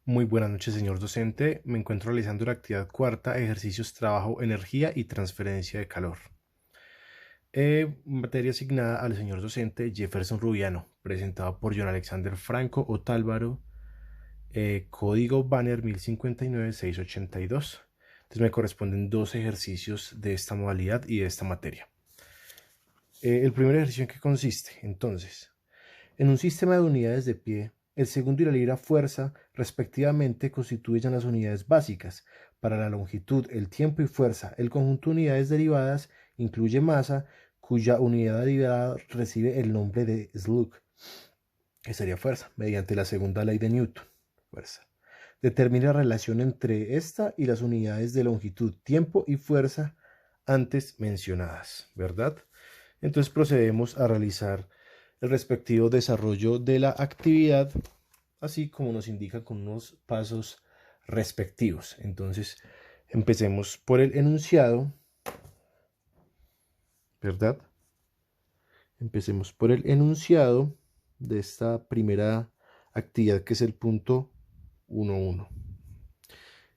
Muy buenas noches, señor docente. Me encuentro realizando la actividad cuarta, ejercicios, trabajo, energía y transferencia de calor. Materia asignada al señor docente Jefferson Rubiano, presentado por John Alexander Franco Otálvaro, código banner 1059-682. Entonces me corresponden dos ejercicios de esta modalidad y de esta materia. El primer ejercicio en qué consiste, entonces, en un sistema de unidades de pie, el segundo y la libra fuerza, respectivamente, constituyen las unidades básicas. Para la longitud, el tiempo y fuerza, el conjunto de unidades derivadas incluye masa, cuya unidad derivada recibe el nombre de slug, que sería fuerza, mediante la segunda ley de Newton. Fuerza. Determina la relación entre esta y las unidades de longitud, tiempo y fuerza antes mencionadas, ¿verdad? Entonces procedemos a realizar el respectivo desarrollo de la actividad, así como nos indica con unos pasos respectivos. Entonces, empecemos por el enunciado, ¿verdad? Empecemos por el enunciado de esta primera actividad, que es el punto 1.1.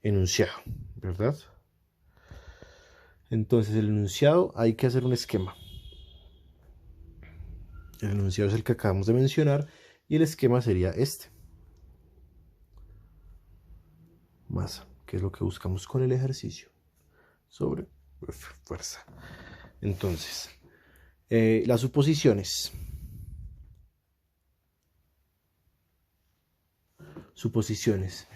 Enunciado, ¿verdad? Entonces, el enunciado hay que hacer un esquema. El enunciado es el que acabamos de mencionar y el esquema sería este. Masa, que es lo que buscamos con el ejercicio, sobre fuerza. Entonces, las suposiciones. Suposiciones.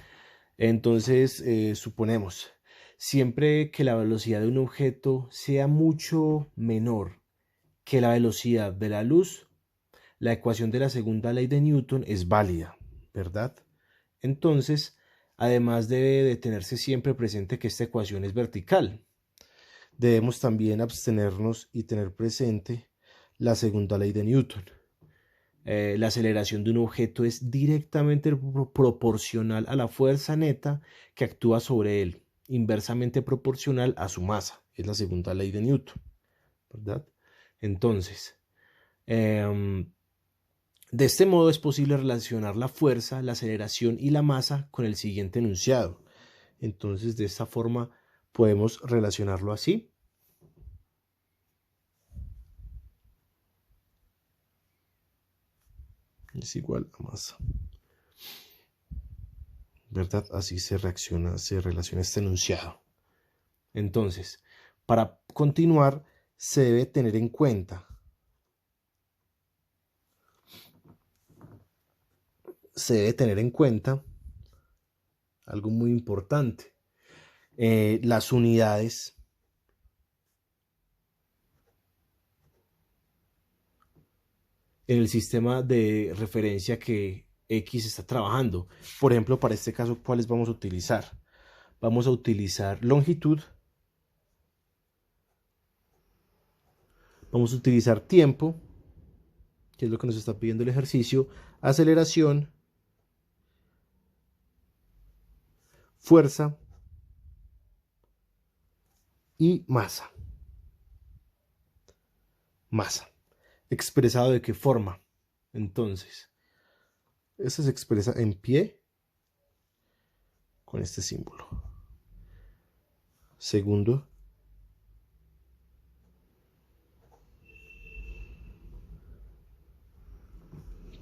Entonces, suponemos, siempre que la velocidad de un objeto sea mucho menor que la velocidad de la luz, la ecuación de la segunda ley de Newton es válida, ¿verdad? Entonces, además debe de tenerse siempre presente que esta ecuación es vertical. Debemos también abstenernos y tener presente la segunda ley de Newton. La aceleración de un objeto es directamente proporcional a la fuerza neta que actúa sobre él, inversamente proporcional a su masa. Es la segunda ley de Newton, ¿verdad? Entonces, de este modo es posible relacionar la fuerza, la aceleración y la masa con el siguiente enunciado. Entonces, de esta forma podemos relacionarlo así. Es igual a masa, ¿verdad? Así se relaciona este enunciado. Entonces, para continuar, se debe tener en cuenta algo muy importante. Las unidades en el sistema de referencia que X está trabajando. Por ejemplo, para este caso, ¿cuáles vamos a utilizar? Vamos a utilizar longitud, vamos a utilizar tiempo, que es lo que nos está pidiendo el ejercicio, aceleración, fuerza y masa. Masa. ¿Expresado de qué forma? Entonces, esto se expresa en pie con este símbolo. Segundo,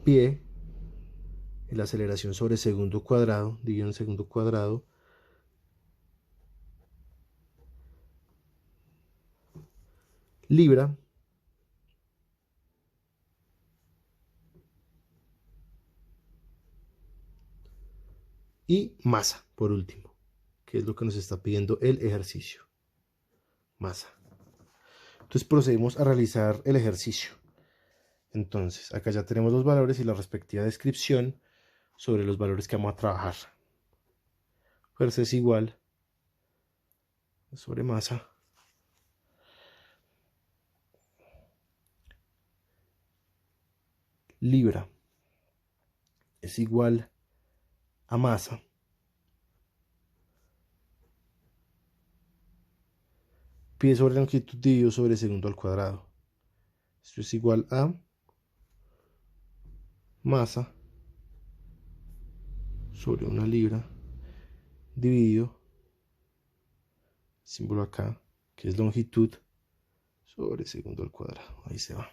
pie, la aceleración sobre segundo cuadrado, dividido en segundo cuadrado, libra, y masa, por último, que es lo que nos está pidiendo el ejercicio. Masa. Entonces procedemos a realizar el ejercicio. Entonces, acá ya tenemos los valores y la respectiva descripción sobre los valores que vamos a trabajar. Fuerza es igual sobre masa libra es igual a masa pie sobre longitud dividido sobre segundo al cuadrado. Esto es igual a masa sobre 1 libra dividido, símbolo acá, que es longitud, sobre segundo al cuadrado. Ahí se va.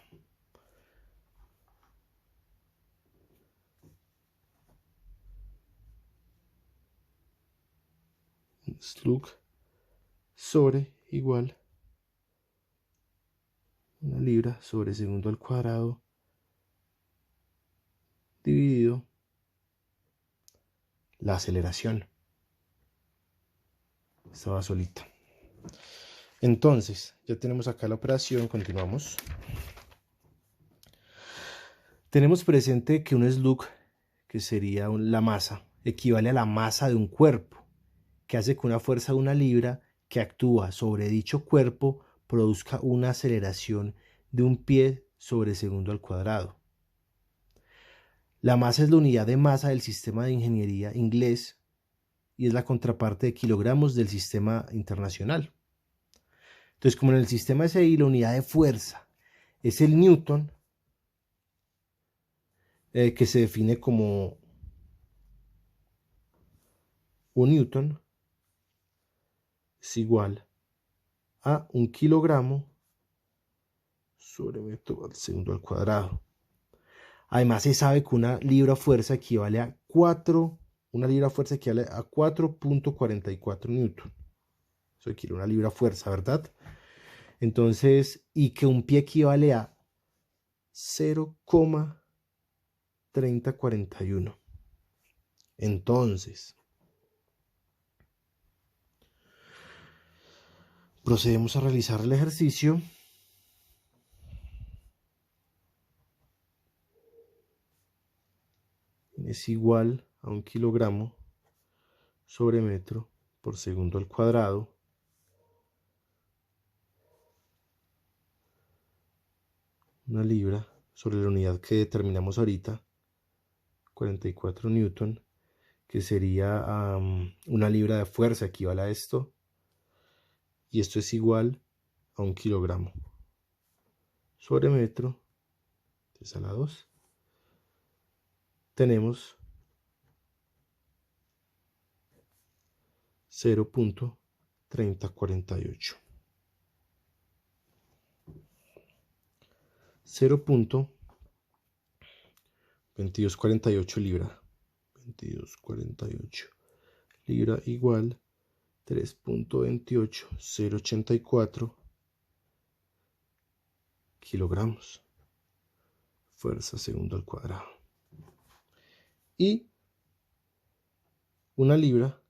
Slug sobre igual 1 libra sobre segundo al cuadrado dividido la aceleración. Estaba solita. Entonces, ya tenemos acá la operación, continuamos. Tenemos presente que un slug, que sería la masa, equivale a la masa de un cuerpo, que hace que una fuerza de 1 libra que actúa sobre dicho cuerpo produzca una aceleración de 1 pie sobre segundo al cuadrado. La masa es la unidad de masa del sistema de ingeniería inglés y es la contraparte de kilogramos del sistema internacional. Entonces, como en el sistema SI la unidad de fuerza es el newton, que se define como 1 newton es igual a 1 kilogramo sobre metro al segundo al cuadrado. Además, se sabe que 1 libra fuerza equivale a 4.44 newton. Eso equivale a 1 libra fuerza, ¿verdad? Entonces, y que 1 pie equivale a 0,3041. Entonces, procedemos a realizar el ejercicio. Es igual a 1 kilogramo sobre metro por segundo al cuadrado. Una libra sobre la unidad que determinamos ahorita, 44 newton, que sería 1 libra de fuerza, equivale a esto. Y esto es igual a 1 kilogramo sobre metro, 3 a la 2. Tenemos 0.3048. 0.2248 libra. 2248 libra igual 3.28084 kilogramos. Fuerza segundo al cuadrado. Y 1 libra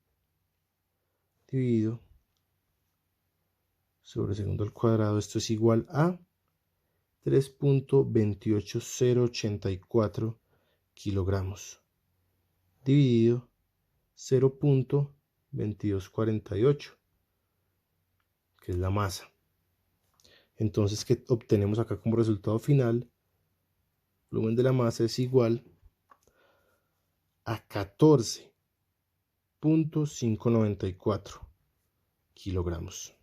dividido sobre segundo al cuadrado, esto es igual a 3.28084 kilogramos dividido 0.2248, que es la masa. Entonces, ¿qué obtenemos acá como resultado final? El volumen de la masa es igual a 14.594 kilogramos.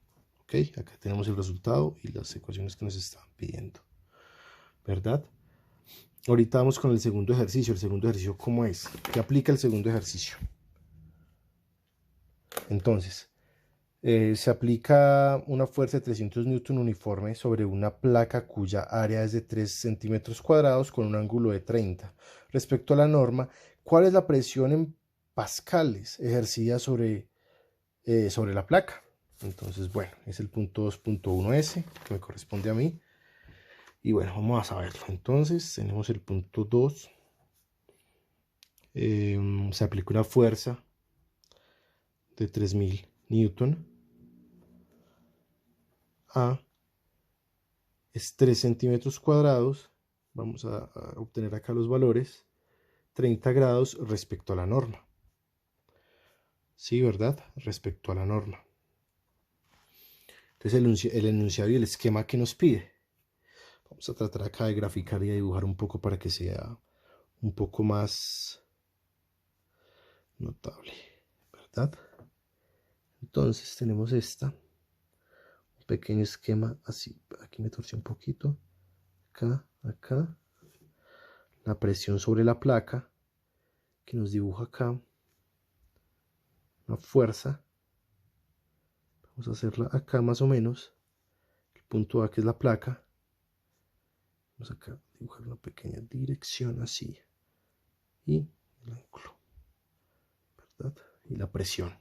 Ok, acá tenemos el resultado y las ecuaciones que nos están pidiendo, ¿verdad? Ahorita vamos con el segundo ejercicio. El segundo ejercicio, ¿cómo es? ¿Qué aplica el segundo ejercicio? Entonces, se aplica una fuerza de 300 newton uniforme sobre una placa cuya área es de 3 centímetros cuadrados con un ángulo de 30. Respecto a la norma, ¿cuál es la presión en pascales ejercida sobre la placa? Entonces, bueno, es el punto 2.1S que me corresponde a mí. Y bueno, vamos a saberlo. Entonces, tenemos el punto 2. Se aplica una fuerza de 3000 newton a es 3 centímetros cuadrados. Vamos a obtener acá los valores. 30 grados respecto a la norma. Sí, ¿verdad? Respecto a la norma. Entonces, el enunciado y el esquema que nos pide. Vamos a tratar acá de graficar y de dibujar un poco para que sea un poco más notable, ¿verdad? Entonces tenemos un pequeño esquema así. Aquí me torcí un poquito. Acá, acá. La presión sobre la placa que nos dibuja acá. una fuerza. Vamos a hacerla acá más o menos. El punto A, que es la placa. Vamos acá a dibujar una pequeña dirección así. Y el ángulo, ¿verdad? Y la presión.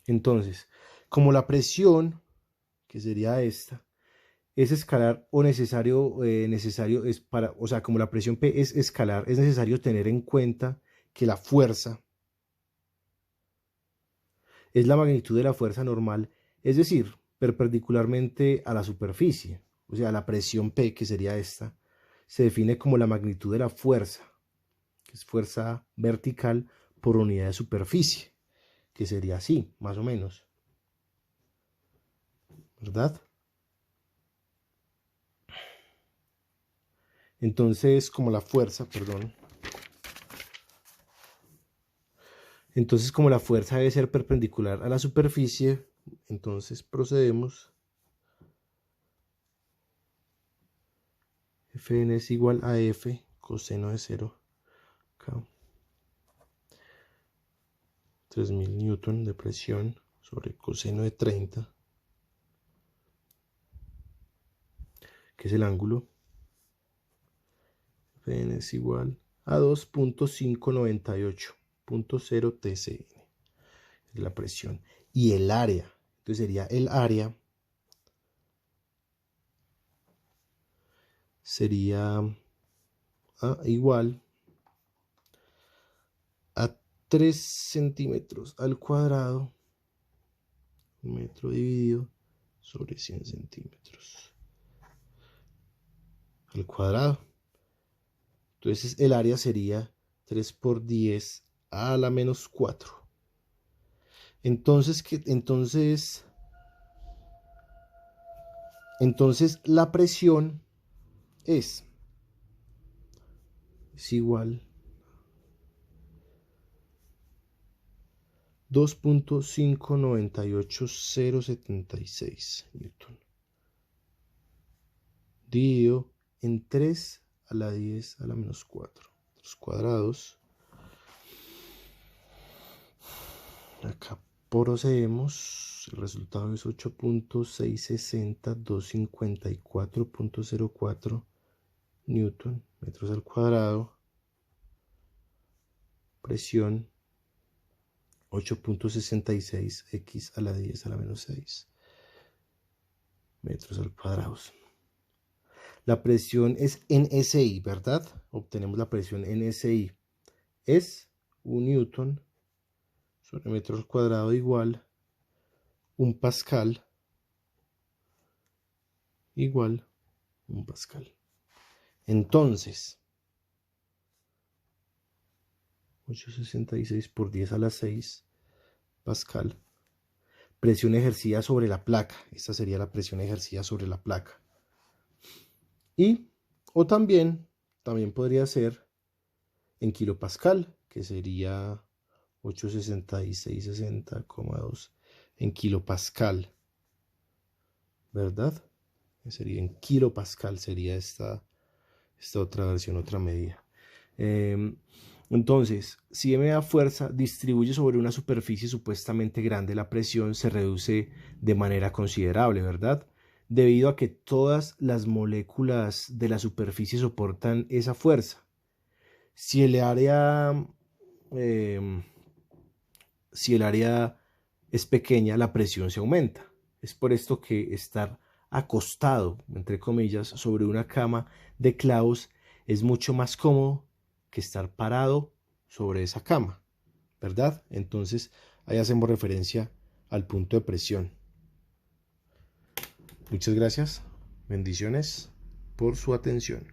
Entonces, como la presión, que sería esta, es escalar o necesario es para, o sea, como la presión P es escalar, es necesario tener en cuenta que la fuerza es la magnitud de la fuerza normal, es decir, perpendicularmente a la superficie. O sea, la presión P, que sería esta, se define como la magnitud de la fuerza, que es fuerza vertical por unidad de superficie, que sería así, más o menos. ¿Verdad? Entonces, como la fuerza, perdón. Entonces, como la fuerza debe ser perpendicular a la superficie, entonces procedemos. Fn es igual a F coseno de 0. Acá. 3000 newton de presión sobre coseno de 30, que es el ángulo. Fn es igual a 2.598.0 TCN, es la presión. Y el área, entonces sería el área, sería igual a 3 centímetros al cuadrado, metro dividido sobre 100 centímetros al cuadrado. Entonces el área sería 3 por 10 a la menos 4. Entonces la presión es igual 2.598076 newton dividido en 3 a la 10 a la menos 4 los cuadrados. Acá procedemos, el resultado es 8.660.254.04 newton metros al cuadrado. Presión 8.66 x a la 10 a la menos 6 metros al cuadrado. La presión es en SI, ¿verdad? Obtenemos la presión en SI. Es 1 newton sobre metro al cuadrado igual 1 pascal igual 1 pascal. Entonces, 866 por 10 a la 6 pascal. Presión ejercida sobre la placa. Esta sería la presión ejercida sobre la placa. Y, o también podría ser en kilopascal, que sería 866,60,2 en kilopascal, ¿verdad? Sería en kilopascal, sería esta otra versión, otra medida. Entonces, si M da fuerza, distribuye sobre una superficie supuestamente grande, la presión se reduce de manera considerable, ¿verdad? Debido a que todas las moléculas de la superficie soportan esa fuerza. Si el área es pequeña, la presión se aumenta. Es por esto que estar acostado, entre comillas, sobre una cama de clavos es mucho más cómodo que estar parado sobre esa cama, ¿verdad? Entonces, ahí hacemos referencia al punto de presión. Muchas gracias, bendiciones por su atención.